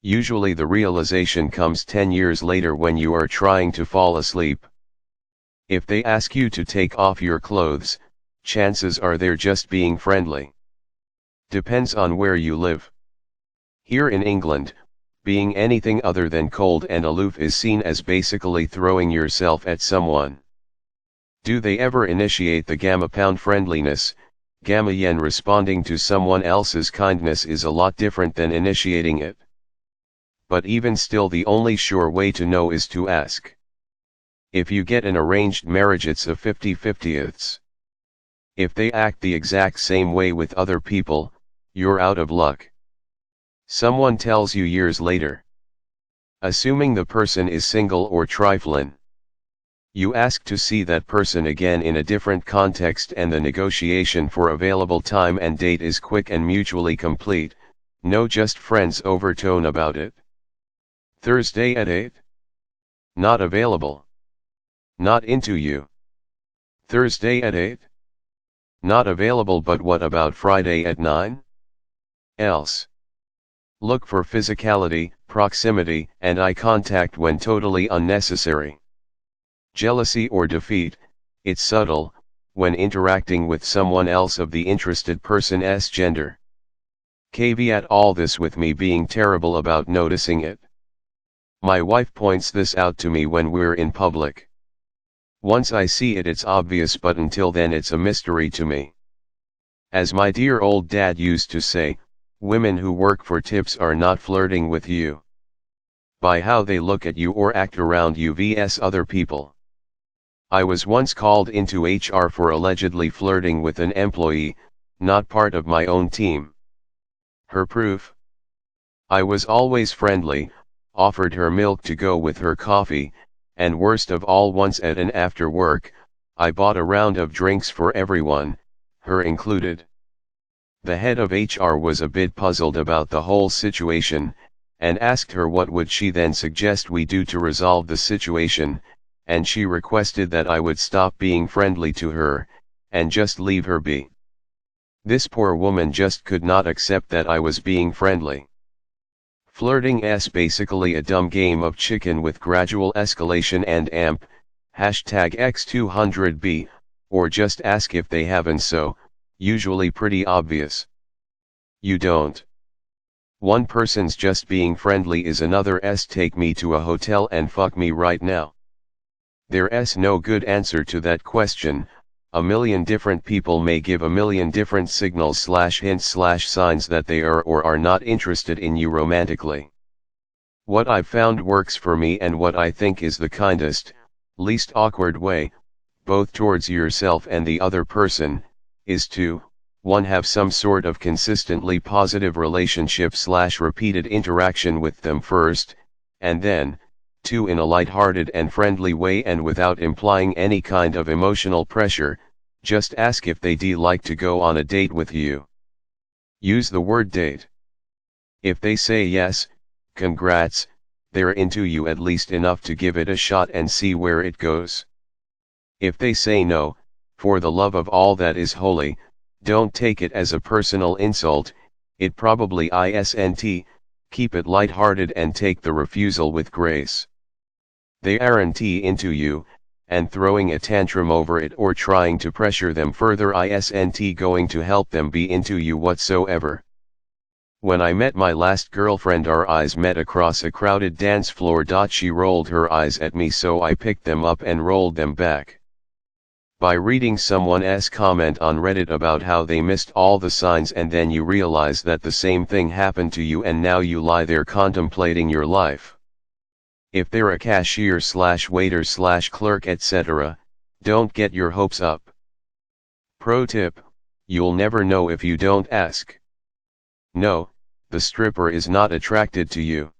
Usually the realization comes 10 years later when you are trying to fall asleep. If they ask you to take off your clothes, chances are they're just being friendly. Depends on where you live. Here in England, being anything other than cold and aloof is seen as basically throwing yourself at someone. Do they ever initiate the gamma-pound friendliness? Gamma yen responding to someone else's kindness is a lot different than initiating it. But even still, the only sure way to know is to ask. If you get an arranged marriage, it's a 50-50. If they act the exact same way with other people, you're out of luck. Someone tells you years later. Assuming the person is single or trifling. You ask to see that person again in a different context, and the negotiation for available time and date is quick and mutually complete, no just friends overtone about it. Thursday at 8? Not available. Not into you. Thursday at 8? Not available, but what about Friday at 9? Else. Look for physicality, proximity, and eye contact when totally unnecessary. Jealousy or defeat, it's subtle, when interacting with someone else of the interested person's gender. Caveat all this with me being terrible about noticing it. My wife points this out to me when we're in public. Once I see it, it's obvious, but until then it's a mystery to me. As my dear old dad used to say, women who work for tips are not flirting with you. By how they look at you or act around you vs other people. I was once called into HR for allegedly flirting with an employee, not part of my own team. Her proof? I was always friendly, offered her milk to go with her coffee, and worst of all, once at an after work, I bought a round of drinks for everyone, her included. The head of HR was a bit puzzled about the whole situation, and asked her what would she then suggest we do to resolve the situation, and she requested that I would stop being friendly to her, and just leave her be. This poor woman just could not accept that I was being friendly. Flirting is basically a dumb game of chicken with gradual escalation and amp, #X200B, or just ask if they haven't, so, usually pretty obvious. You don't. One person's just being friendly is another's take me to a hotel and fuck me right now. There's no good answer to that question. A million different people may give a million different signals/hints/signs that they are or are not interested in you romantically. What I've found works for me, and what I think is the kindest, least awkward way, both towards yourself and the other person, is to 1. Have some sort of consistently positive relationship/repeated interaction with them first, and then 2. In a light-hearted and friendly way and without implying any kind of emotional pressure, just ask if they'd like to go on a date with you. Use the word date. If they say yes, congrats, they're into you at least enough to give it a shot and see where it goes. If they say no, for the love of all that is holy, don't take it as a personal insult, it probably isn't, keep it light-hearted and take the refusal with grace. They aren't into you, and throwing a tantrum over it or trying to pressure them further isn't going to help them be into you whatsoever. When I met my last girlfriend, our eyes met across a crowded dance floor. She rolled her eyes at me, so I picked them up and rolled them back. By reading someone's comment on Reddit about how they missed all the signs, and then you realize that the same thing happened to you, and now you lie there contemplating your life. If they're a cashier/waiter/clerk etc., don't get your hopes up. Pro tip: you'll never know if you don't ask. No, the stripper is not attracted to you.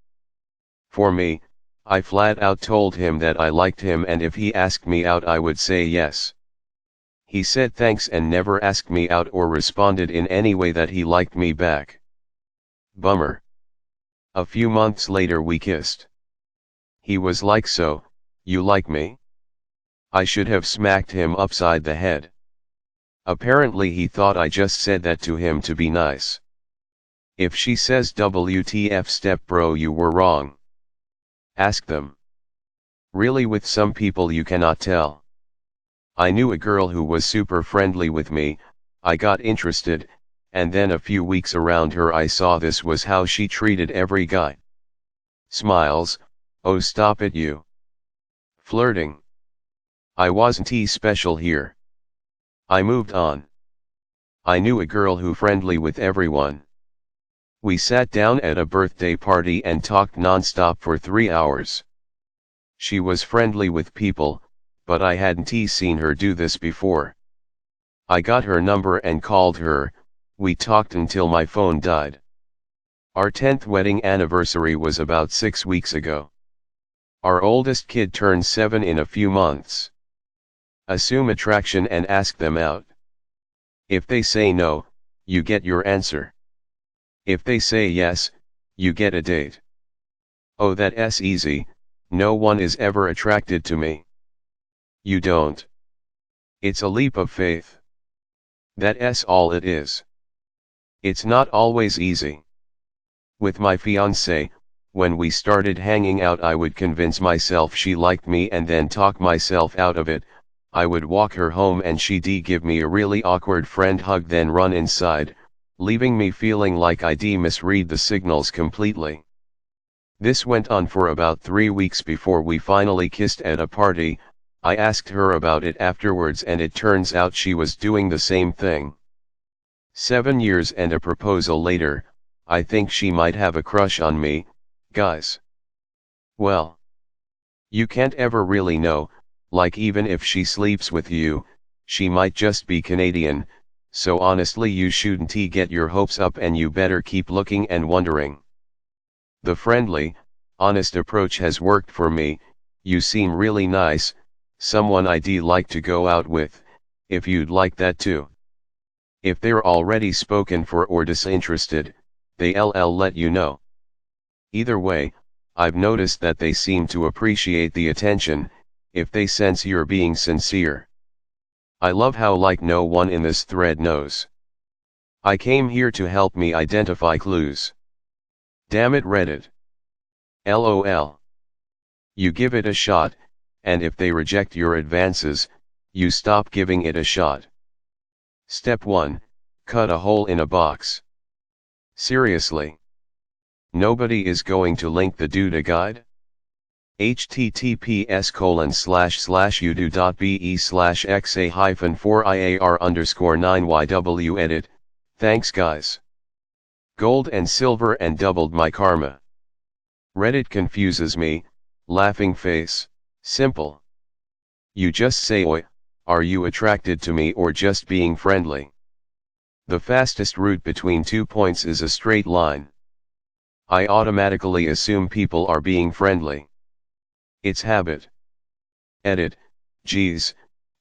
For me, I flat out told him that I liked him, and if he asked me out I would say yes. He said thanks and never asked me out or responded in any way that he liked me back. Bummer. A few months later we kissed. He was like, "So, you like me?" I should have smacked him upside the head. Apparently he thought I just said that to him to be nice. If she says WTF step bro, you were wrong. Ask them. Really, with some people you cannot tell. I knew a girl who was super friendly with me, I got interested, and then a few weeks around her I saw this was how she treated every guy. Smiles, oh stop it you. Flirting. I wasn't special here. I moved on. I knew a girl who friendly with everyone. We sat down at a birthday party and talked non-stop for 3 hours. She was friendly with people, but I hadn't seen her do this before. I got her number and called her, we talked until my phone died. Our 10th wedding anniversary was about 6 weeks ago. Our oldest kid turns 7 in a few months. Assume attraction and ask them out. If they say no, you get your answer. If they say yes, you get a date. Oh, that's easy, no one is ever attracted to me. You don't. It's a leap of faith. That's all it is. It's not always easy. With my fiancée, when we started hanging out I would convince myself she liked me and then talk myself out of it. I would walk her home and she'd give me a really awkward friend hug then run inside, leaving me feeling like I'd misread the signals completely. This went on for about 3 weeks before we finally kissed at a party. I asked her about it afterwards and it turns out she was doing the same thing. 7 years and a proposal later, I think she might have a crush on me, guys. Well, you can't ever really know, like even if she sleeps with you, she might just be Canadian, so honestly you shouldn't get your hopes up and you better keep looking and wondering. The friendly, honest approach has worked for me. You seem really nice, someone I'd like to go out with, if you'd like that too. If they're already spoken for or disinterested, they'll let you know. Either way, I've noticed that they seem to appreciate the attention, if they sense you're being sincere. I love how like no one in this thread knows. I came here to help me identify clues. Damn it Reddit. LOL. You give it a shot, and if they reject your advances, you stop giving it a shot. Step 1, cut a hole in a box. Seriously. Nobody is going to link the Duda guide? https://udo.be/xa-4iar_9yw edit, thanks guys. Gold and silver and doubled my karma. Reddit confuses me, laughing face, simple. You just say oi, are you attracted to me or just being friendly? The fastest route between 2 points is a straight line. I automatically assume people are being friendly. It's habit. Edit, geez,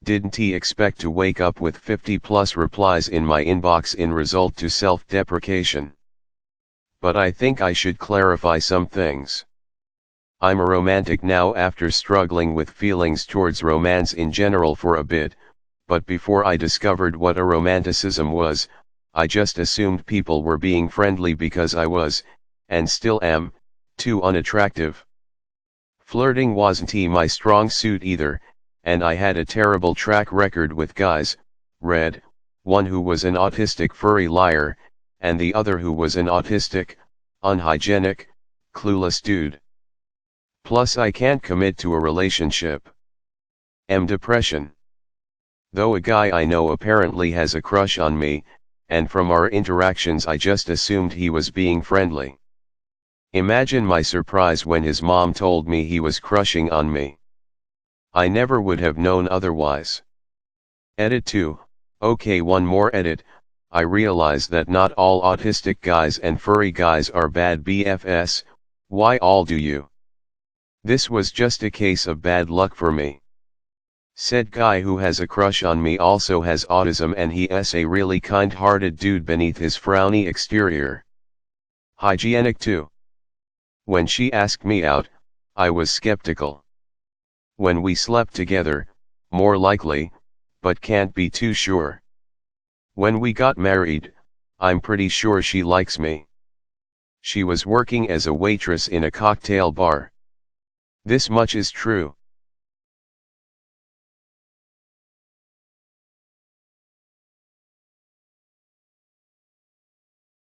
didn't he expect to wake up with 50+ replies in my inbox in result to self-deprecation? But I think I should clarify some things. I'm a romantic now after struggling with feelings towards romance in general for a bit, but before I discovered what a romanticism was, I just assumed people were being friendly because I was, and still am, too unattractive. Flirting wasn't my strong suit either, and I had a terrible track record with guys, red, one who was an autistic furry liar, and the other who was an autistic, unhygienic, clueless dude. Plus I can't commit to a relationship. Depression. Though a guy I know apparently has a crush on me, and from our interactions I just assumed he was being friendly. Imagine my surprise when his mom told me he was crushing on me. I never would have known otherwise. Edit 2, okay, one more edit. I realize that not all autistic guys and furry guys are bad BFS, why all do you? This was just a case of bad luck for me. Said guy who has a crush on me also has autism and he's a really kind-hearted dude beneath his frowny exterior. Hygienic too. When she asked me out, I was skeptical. When we slept together, more likely, but can't be too sure. When we got married, I'm pretty sure she likes me. She was working as a waitress in a cocktail bar. This much is true.